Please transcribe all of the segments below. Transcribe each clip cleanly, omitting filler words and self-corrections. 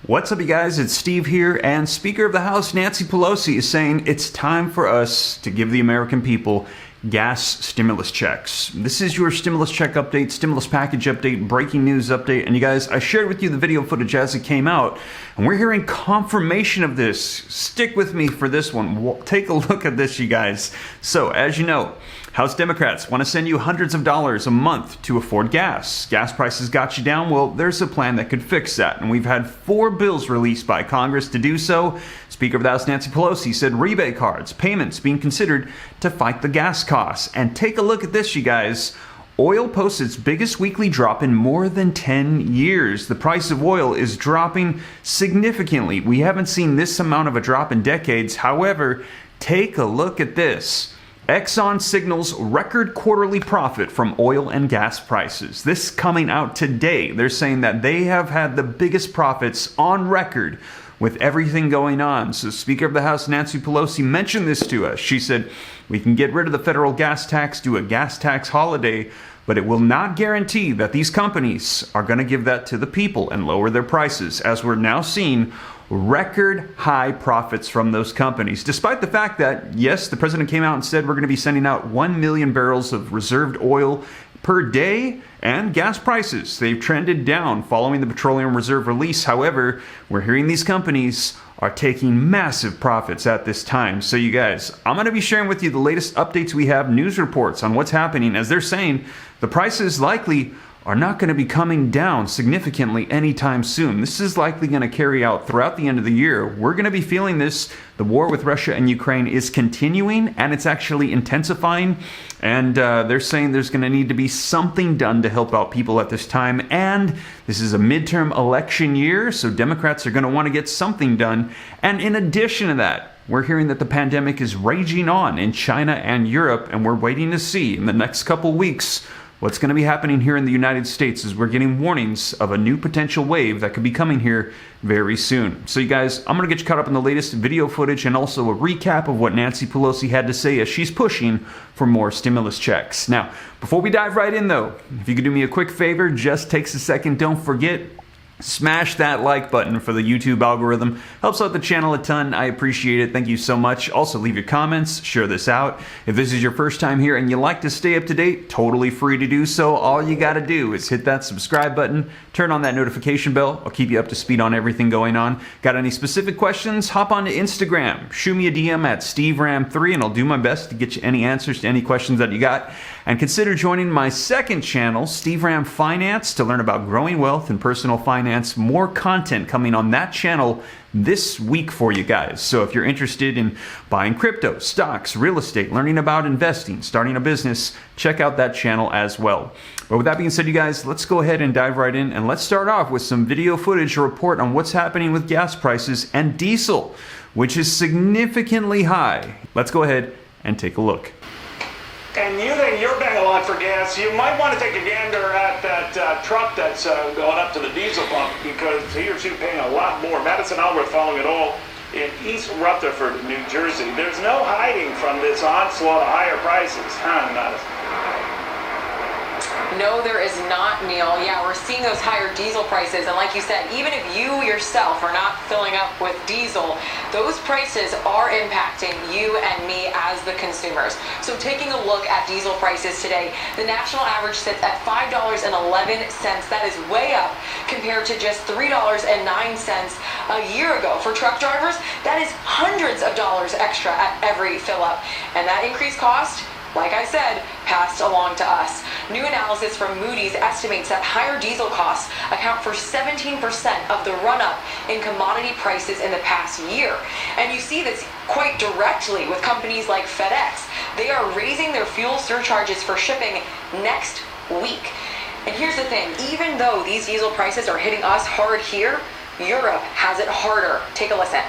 What's up, you guys? It's Steve here, and Speaker of the House Nancy Pelosi is saying it's time for us to give the American people gas stimulus checks. This is your stimulus check update, stimulus package update, breaking news update. And you guys, I shared with you the video footage as it came out, and we're hearing confirmation of this. Stick with me for this one. Take a look at this, you guys. So, as you know, House Democrats want to send you hundreds of dollars a month to afford gas. Gas prices got you down? Well, there's a plan that could fix that. And we've had 4 bills released by Congress to do so. Speaker of the House Nancy Pelosi said rebate cards, payments being considered to fight the gas costs. And take a look at this, you guys. Oil posts its biggest weekly drop in more than 10 years. The price of oil is dropping significantly. We haven't seen this amount of a drop in decades. However, take a look at this. Exxon signals record quarterly profit from oil and gas prices. This coming out today. They're saying that they have had the biggest profits on record with everything going on. So Speaker of the House Nancy Pelosi mentioned this to us. She said, we can get rid of the federal gas tax, do a gas tax holiday, but it will not guarantee that these companies are going to give that to the people and lower their prices, as we're now seeing record high profits from those companies, despite the fact that, yes, the president came out and said we're going to be sending out 1 million barrels of reserved oil per day, and gas prices, they've trended down following the petroleum reserve release. However, we're hearing these companies are taking massive profits at this time. So you guys, I'm going to be sharing with you the latest updates we have, news reports on what's happening, as they're saying the prices likely are not going to be coming down significantly anytime soon. This is likely going to carry out throughout the end of the year. We're going to be feeling this. The war with Russia and Ukraine is continuing, and it's actually intensifying. And they're saying there's going to need to be something done to help out people at this time. And this is a midterm election year, so Democrats are going to want to get something done. And in addition to that, we're hearing that the pandemic is raging on in China and Europe, and we're waiting to see in the next couple weeks what's going to be happening here in the United States, as we're getting warnings of a new potential wave that could be coming here very soon. So you guys, I'm going to get you caught up in the latest video footage and also a recap of what Nancy Pelosi had to say as she's pushing for more stimulus checks. Now, before we dive right in though, if you could do me a quick favor, just takes a second, don't forget, smash that like button for the YouTube algorithm. Helps out the channel a ton. I appreciate it. Thank you so much. Also, leave your comments. Share this out. If this is your first time here and you like to stay up to date, totally free to do so. All you got to do is hit that subscribe button, turn on that notification bell. I'll keep you up to speed on everything going on. Got any specific questions? Hop onto Instagram. Shoot me a DM at SteveRam3 and I'll do my best to get you any answers to any questions that you got. And consider joining my second channel, Steve Ram Finance, to learn about growing wealth and personal finance. More content coming on that channel this week for you guys. So if you're interested in buying crypto, stocks, real estate, learning about investing, starting a business, check out that channel as well. But with that being said, you guys, let's go ahead and dive right in. And let's start off with some video footage to report on what's happening with gas prices and diesel, which is significantly high. Let's go ahead and take a look. And you think you're paying a lot for gas, you might want to take a gander at that truck that's going up to the diesel pump, because he or she paying a lot more. Madison Alworth following it all in East Rutherford, New Jersey. There's no hiding from this onslaught of higher prices, huh, Madison? No, there is not, Neil. Yeah, we're seeing those higher diesel prices. And like you said, even if you yourself are not filling up with diesel, those prices are impacting you and me as the consumers. So taking a look at diesel prices today, the national average sits at $5.11. That is way up compared to just $3.09 a year ago. For truck drivers, that is hundreds of dollars extra at every fill up. And that increased cost, like I said, passed along to us. New analysis from Moody's estimates that higher diesel costs account for 17% of the run-up in commodity prices in the past year. And you see this quite directly with companies like FedEx. They are raising their fuel surcharges for shipping next week. And here's the thing, even though these diesel prices are hitting us hard here, Europe has it harder. Take a listen.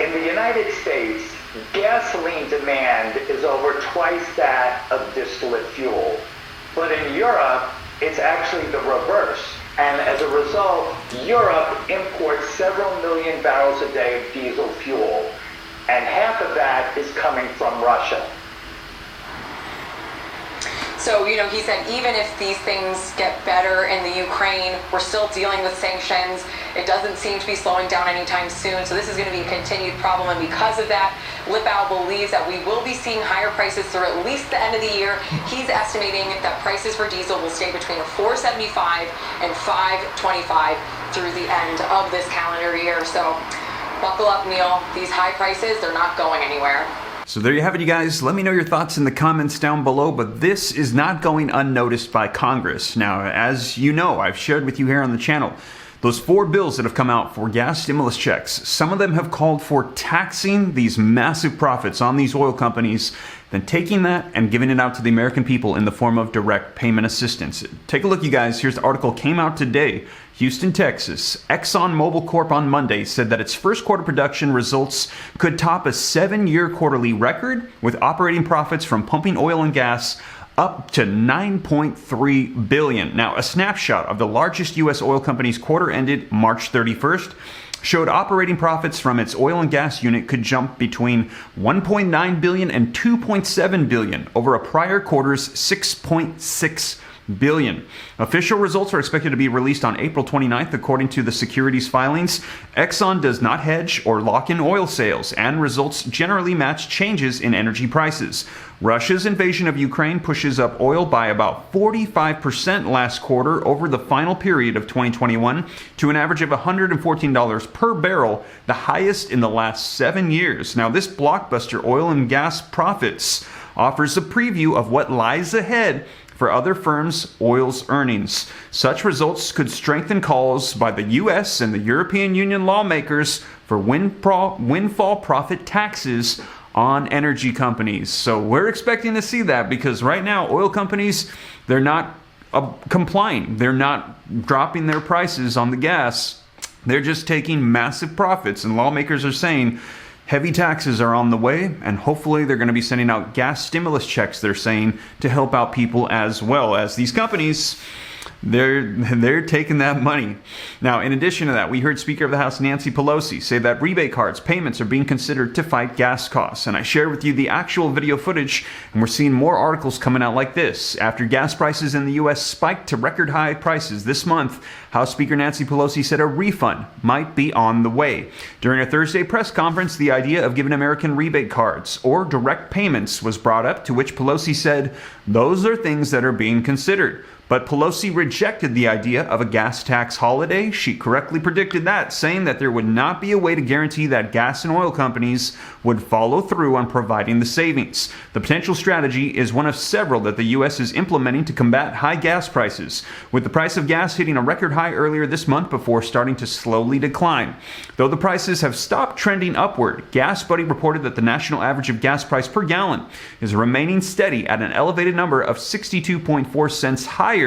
In the United States, gasoline demand is over twice that of distillate fuel. But in Europe, it's actually the reverse. And as a result, Europe imports several million barrels a day of diesel fuel. And half of that is coming from Russia. So, he said even if these things get better in the Ukraine, we're still dealing with sanctions. It doesn't seem to be slowing down anytime soon. So this is going to be a continued problem. And because of that, Lipow believes that we will be seeing higher prices through at least the end of the year. He's estimating that prices for diesel will stay between $4.75 and $5.25 through the end of this calendar year. So buckle up, Neil. These high prices, they're not going anywhere. So there you have it, you guys. Let me know your thoughts in the comments down below, but this is not going unnoticed by Congress. Now, as you know, I've shared with you here on the channel, those 4 bills that have come out for gas stimulus checks, some of them have called for taxing these massive profits on these oil companies, then taking that and giving it out to the American people in the form of direct payment assistance. Take a look, you guys. Here's the article, came out today. Houston, Texas. ExxonMobil Corp on Monday said that its first quarter production results could top a 7-year quarterly record, with operating profits from pumping oil and gas up to $9.3 billion. Now, a snapshot of the largest U.S. oil company's quarter ended March 31st showed operating profits from its oil and gas unit could jump between $1.9 billion and $2.7 billion over a prior quarter's $6.6 billion. Official results are expected to be released on April 29th, according to the securities filings. Exxon does not hedge or lock in oil sales, and results generally match changes in energy prices. Russia's invasion of Ukraine pushes up oil by about 45% last quarter over the final period of 2021 to an average of $114 per barrel, the highest in the last 7 years. Now, this blockbuster oil and gas profits offers a preview of what lies ahead for other firms' oil's earnings. Such results could strengthen calls by the U.S. and the European Union lawmakers for windfall profit taxes on energy companies. So we're expecting to see that, because right now oil companies, they're not complying. They're not dropping their prices on the gas. They're just taking massive profits, and lawmakers are saying heavy taxes are on the way, and hopefully they're going to be sending out gas stimulus checks, they're saying, to help out people as well, as these companies, they're taking that money. Now, in addition to that, we heard Speaker of the House Nancy Pelosi say that rebate cards payments are being considered to fight gas costs. And I shared with you the actual video footage, and we're seeing more articles coming out like this. After gas prices in the U.S. spiked to record high prices this month, House Speaker Nancy Pelosi said a refund might be on the way. During a Thursday press conference, the idea of giving American rebate cards or direct payments was brought up, to which Pelosi said those are things that are being considered. But Pelosi rejected the idea of a gas tax holiday. She correctly predicted that, saying that there would not be a way to guarantee that gas and oil companies would follow through on providing the savings. The potential strategy is one of several that the U.S. is implementing to combat high gas prices, with the price of gas hitting a record high earlier this month before starting to slowly decline. Though the prices have stopped trending upward, GasBuddy reported that the national average of gas price per gallon is remaining steady at an elevated number of 62.4 cents higher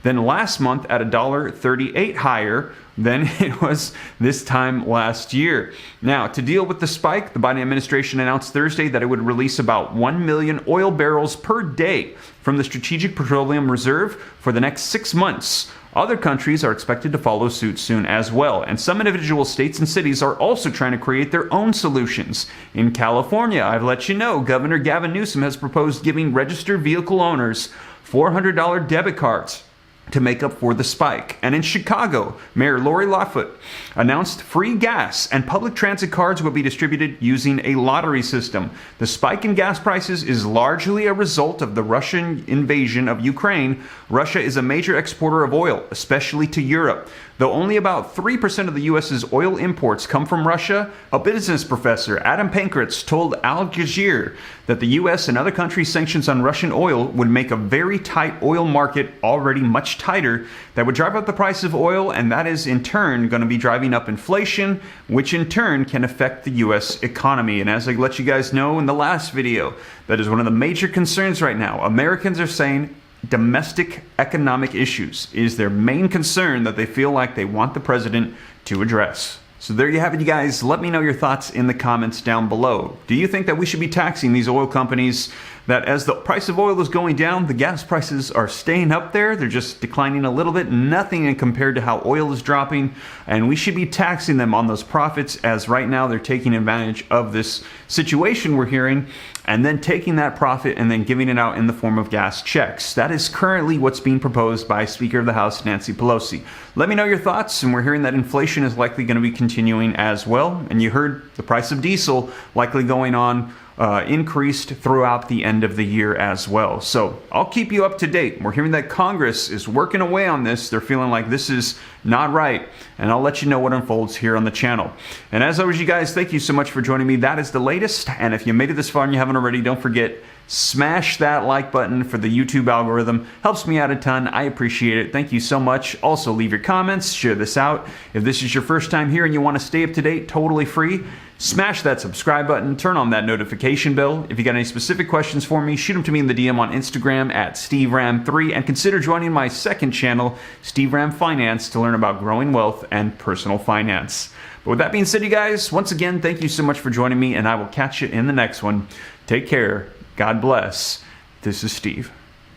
than last month, at $1.38 higher than it was this time last year. Now, to deal with the spike, the Biden administration announced Thursday that it would release about 1 million oil barrels per day from the Strategic Petroleum Reserve for the next 6 months. Other countries are expected to follow suit soon as well, and some individual states and cities are also trying to create their own solutions. In California, I've let you know, Governor Gavin Newsom has proposed giving registered vehicle owners $400 debit cards to make up for the spike. And in Chicago, Mayor Lori Lightfoot announced free gas and public transit cards will be distributed using a lottery system. The spike in gas prices is largely a result of the Russian invasion of Ukraine. Russia is a major exporter of oil, especially to Europe. Though only about 3% of the U.S.'s oil imports come from Russia, a business professor, Adam Pankratz, told Al Jazeera that the U.S. and other countries' sanctions on Russian oil would make a very tight oil market already much tighter, that would drive up the price of oil, and that is in turn going to be driving up inflation, which in turn can affect the U.S. economy. And as I let you guys know in the last video, that is one of the major concerns right now. Americans are saying domestic economic issues is their main concern that they feel like they want the president to address. So there you have it, you guys. Let me know your thoughts in the comments down below. Do you think that we should be taxing these oil companies that as the price of oil is going down, the gas prices are staying up there. They're just declining a little bit, nothing compared to how oil is dropping. And we should be taxing them on those profits, as right now they're taking advantage of this situation we're hearing, and then taking that profit and then giving it out in the form of gas checks. That is currently what's being proposed by Speaker of the House Nancy Pelosi. Let me know your thoughts, and we're hearing that inflation is likely going to be continuing as well. And you heard the price of diesel likely going on increased throughout the end of the year as well. So I'll keep you up to date. We're hearing that Congress is working away on this. They're feeling like this is not right, and I'll let you know what unfolds here on the channel. And as always, you guys, thank you so much for joining me. That is the latest, and if you made it this far and you haven't already, don't forget, smash that like button for the YouTube algorithm. Helps me out a ton. I appreciate it. Thank you so much. Also, leave your comments, share this out. If this is your first time here and you want to stay up to date, totally free, smash that subscribe button, turn on that notification bell. If you got any specific questions for me, shoot them to me in the DM on Instagram at SteveRam3, and consider joining my second channel, Steve Ram Finance, to learn about growing wealth and personal finance. But with that being said, you guys, once again, thank you so much for joining me, and I will catch you in the next one. Take care. God bless. This is Steve.